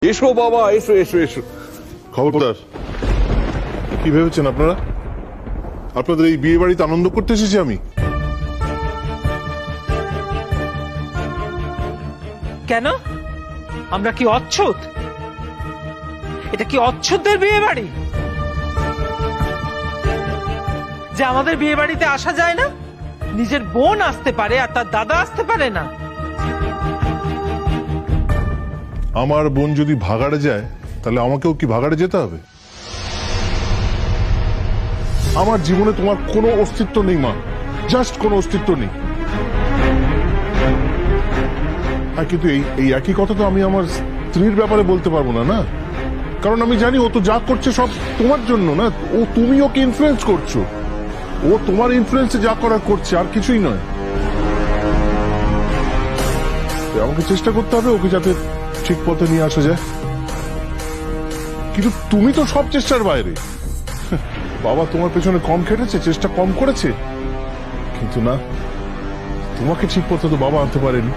এসো বাবা, এসো এসো এসো। খবরদার, কি ভেবেছেন আপনারা? আপনাদের এই বিয়ে বাড়িতে আনন্দ করতে এসেছি আমি? কেন? আমরা কি অচ্ছুত? এটা কি অচ্ছুতদের বিয়ে বাড়ি যে আমাদের বিয়ে বাড়িতে আসা যায় না? নিজের বোন আসতে পারে আর তার দাদা আসতে পারে না? আমার বোন যদি ভাগাড়ে যায় তাহলে আমাকেও কি ভাগাড়ে যেতে হবে? আমার জীবনে তোমার কোনো অস্তিত্ব নেই মা, জাস্ট কোনো অস্তিত্ব নেই। হ্যাঁ, কিন্তু এই একই কথা তো আমি আমার স্ত্রীর ব্যাপারে বলতে পারবো না, না? কারণ আমি জানি ও তো যা করছে সব তোমার জন্য না। তুমি ওকে ইনফ্লুয়েন্স করছো, ও তোমার ইনফ্লুয়েন্সে যা করার করছে, আর কিছুই নয়। আমাকে চেষ্টা করতে হবে ওকে যাতে ঠিক পথে নিয়ে আসা যায়। কিন্তু তুমি তো সব চেষ্টার বাইরে। বাবা তোমার পেছনে কম খেটেছে, চেষ্টা কম করেছে, কিন্তু না, তোমাকে ঠিক পথে তো বাবা আনতে পারেনি।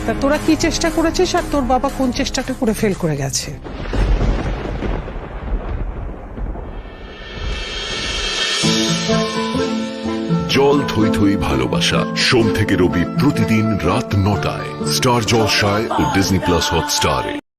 তা তোরা কি চেষ্টা করেছিস আর তোর বাবা কোন চেষ্টাটা করে ফেল করে গেছে? জল থই থই ভালোবাসা, সোম থেকে রবি প্রতিদিন রাত ৯টায় স্টার জলসায় ও ডিজনি প্লাস হটস্টারে।